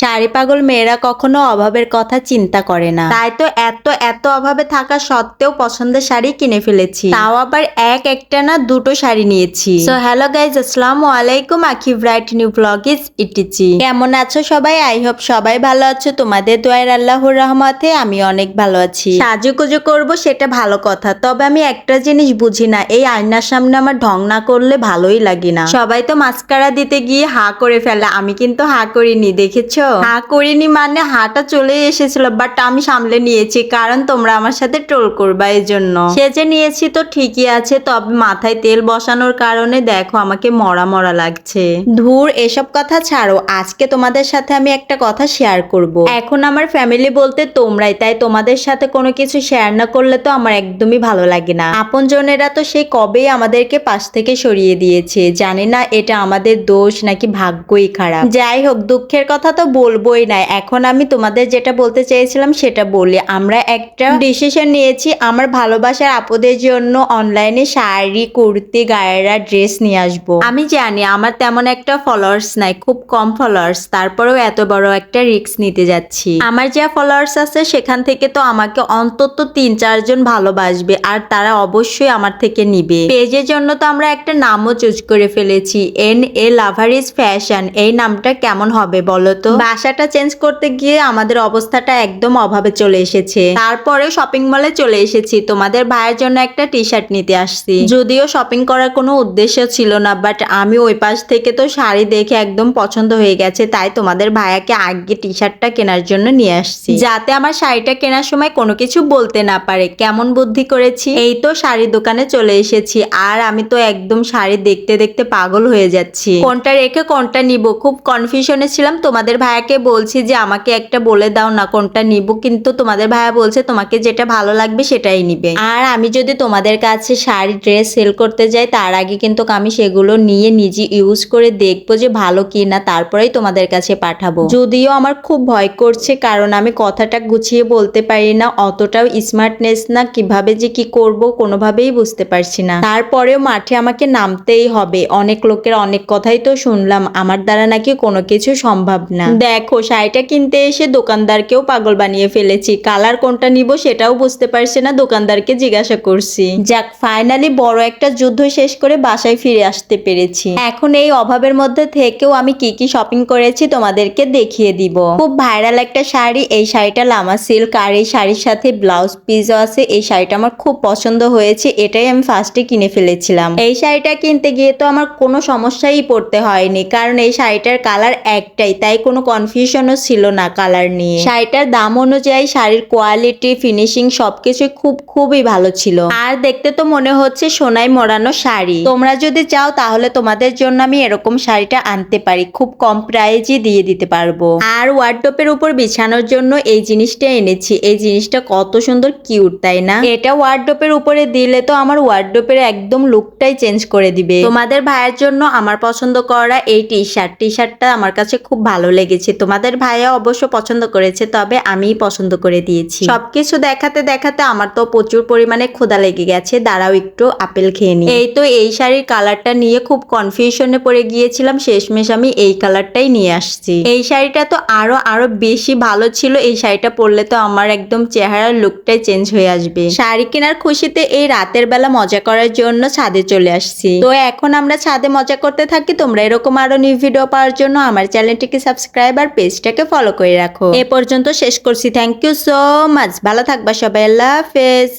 শাড়ি পাগল মেয়েরা কখনো অভাবের কথা চিন্তা করে না, তাই তো এত এত অভাবে থাকা সত্ত্বেও পছন্দের শাড়ি কিনে ফেলেছি, তাও আবার একটা না দুটো শাড়ি নিয়েছি। সো হ্যালো গাইজ, আসসালামু আলাইকুম। আখি bright new blog is Etsy. কেমন আছো সবাই? আই হোপ সবাই ভালো আছো। তোমাদের দোয়ার আল্লাহর রহমতে আমি অনেক ভালো আছি। সাজুগুজু করবো সেটা ভালো কথা, তবে আমি একটা জিনিস বুঝি না, এই আয়নার সামনে আমার ঢং না করলে ভালোই লাগে না। সবাই তো মাস্কারা দিতে গিয়ে হা করে ফেলে, আমি কিন্তু হা করিনি, দেখেছো? হা করিনি মানে হাটা চলে এসেছিল, বাট আমি সামলে নিয়েছি, কারণ তোমরা আমার সাথে ট্রোল করবা এই জন্য। সেজে নিয়েছি তো ঠিকই আছে, তবে মাথায় তেল বসানোর কারণে দেখো আমাকে মরা মরা লাগছে। ধুর, এসব কথা ছাড়ো, আজকে তোমাদের সাথে আমি একটা কথা শেয়ার করব। এখন আমার ফ্যামিলি বলতে তোমরাই, তাই তোমাদের সাথে কোনো কিছু শেয়ার না করলে তো আমার একদমই ভালো লাগে না। আপনজনেরা তো সেই কবেই আমাদেরকে পাশ থেকে সরিয়ে দিয়েছে, জানি না এটা আমাদের দোষ নাকি ভাগ্যই খারাপ। যাই হোক, দুঃখের কথা তো বলবোই না। এখন আমি তোমাদের যেটা বলতে চেয়েছিলাম সেটা বলি। আমরা একটা ডিসিশন নিয়েছি, আমার ভালোবাসার আপুদের জন্য অনলাইনে শাড়ি, কুর্তি, গায়েরা ড্রেস নিয়ে আসবো। আমি জানি আমার তেমন একটা ফলোয়ার্স নাই, খুব কম ফলোয়ার্স, তারপরেও এত বড় একটা রিস্ক নিতে যাচ্ছি। আমার যা ফলোয়ার্স আছে সেখান থেকে তো আমাকে অন্তত 3-4 জন ভালোবাসবে, আর তারা অবশ্যই আমার থেকে নিবে। পেজের জন্য তো আমরা একটা নামও চুজ করে ফেলেছি, NA লাভারিজ ফ্যাশন। এই নামটা কেমন হবে বলো তো? বাসাটা চেঞ্জ করতে গিয়ে আমাদের অবস্থাটা একদম অভাবে চলে এসেছে, তারপরে শপিং মলে চলে এসেছি। তোমাদের ভাইয়ের জন্য একটা টি শার্ট নিতে আসছি, যদিও শপিং করার কোনো উদ্দেশ্য ছিল না, বাট আমি ওই পাশ থেকে তো শাড়ি দেখে একদম পছন্দ হয়ে গেছে, তাই তোমাদের ভাইয়াকে আগে টি শার্টটা কেনার জন্য নিয়ে আসছি, যাতে আমার শাড়িটা কেনার সময় কোনো কিছু বলতে না পারে। কেমন বুদ্ধি করেছি। এই তো শাড়ির দোকানে চলে এসেছি, আর আমি তো একদম শাড়ি দেখতে দেখতে পাগল হয়ে যাচ্ছি, কোনটা রেখে কোনটা নিব খুব কনফিউশনে ছিলাম। তোমাদের ভাইয়াকে বলছি যে আমাকে একটা বলে দাও না কোনটা নিব, কিন্তু তোমাদের ভাইয়া বলছে তোমাকে যেটা ভালো লাগবে সেটাই নিবে। আর আমি যদি তোমাদের কাছে শাড়ি ড্রেস সেল করতে যাই, তার আগে কিন্তু আমি সেগুলো নিয়ে নিজে ইউজ করে দেখবো যে ভালো কি না, তারপরেই তোমাদের কাছে পাঠাবো। যদিও আমার খুব ভয় করছে, কারণ আমি কথাটা গুছিয়ে বলতে পারি না, অতটাও স্মার্টনেস না, কিভাবে যে কি করব কোনোভাবেই বুঝতে পারছি না। তারপরেও মাঠে আমাকে নামতেই হবে। অনেক লোকের অনেক কথাই তো শুনলাম, আমার দ্বারা নাকি কোনো কিছু সম্ভব না। দেখো, শাড়িটা কিনতে এসে দোকানদারকেও পাগল বানিয়ে ফেলেছি, কালার কোনটা নিব সেটাও বুঝতে পারছি না, দোকানদারকে জিজ্ঞাসা করছি। যাক, ফাইনালি বড় একটা যুদ্ধ শেষ করে বাসায় ফিরে আসতে পেরেছি। এখন এই অভাবের মধ্যে থেকেও আমি কি কি শপিং করেছি তোমাদেরকে দেখিয়ে দিব। খুব ভাইরাল একটা শাড়ি, এই শাড়িটা লামা সিল্ক, আর এই শাড়ির সাথে ব্লাউজ পিসও আছে। এই শাড়িটা আমার খুব পছন্দ হয়েছে, এটাই আমি ফার্স্টে কিনে ফেলেছিলাম। এই শাড়িটা কিনতে গিয়ে তো আমার কোনো সমস্যাই পড়তে হয়নি, কারণ এই শাড়িটার কালার একটাই, তাই কোনো কনফিউশনও ছিল না কালার নিয়ে। শাড়িটার দাম অনুযায়ী শাড়ির কোয়ালিটি, ফিনিশিং সবকিছু খুবই ভালো ছিল, আর দেখতে তো মনে হচ্ছে সোনায় মোড়ানো শাড়ি। তোমরা যদি চাও তাহলে তোমাদের জন্য আমি এরকম শাড়িটা আনতে পারি, খুব কম প্রাইজে দিয়ে দিতে পারবো। আর ওয়ার্ডরোবের উপর বিছানোর জন্য এই জিনিসটা এনেছি, এই জিনিসটা কত সুন্দর কিউট, তাই না? এটা ওয়ার্ডরোবের উপরে দিলে তো আমার ওয়ার্ডরোবের একদম লুকটাই চেঞ্জ করে দিবে। তোমাদের ভাইয়ের জন্য আমার পছন্দ করা এই টি শার্টটা আমার কাছে খুব ভালো লেগেছে। তোমাদের ভাইয়া অবশ্য পছন্দ করেছে, তবে আমিই পছন্দ করে দিয়েছি। সবকিছু দেখাতে দেখাতে আমার তো প্রচুর পরিমাণে ক্ষুধা লেগে গেছে, দাঁড়াও একটু আপেল খেয়ে নি। এই তো এই শাড়ির কালারটা নিয়ে খুব কনফিউশনে পড়ে গিয়েছিলাম, শেষমেশ আমি এই কালারটাই নিয়ে আসছি। এই শাড়িটা তো আরো বেশি ভালো ছিল, এই শাড়িটা পরলে তো আমার একদম চেহারার লুকটাই চেঞ্জ হয়ে আসবে। শাড়ি কেনার খুশিতে এই রাতের বেলা মজা করার জন্য ছাদে চলে আসছি। তো এখন আমরা ছাদে মজা করতে থাকি। তোমরা এরকম আরো নিউ ভিডিও পাওয়ার জন্য আমার চ্যানেলটিকে সাবস্ক্রাইব আর পেজটাকে ফলো করে রাখো। এ পর্যন্ত শেষ করছি। Thank you so much. ভালো থাকবা সবাই, আল্লাহ হাফেজ।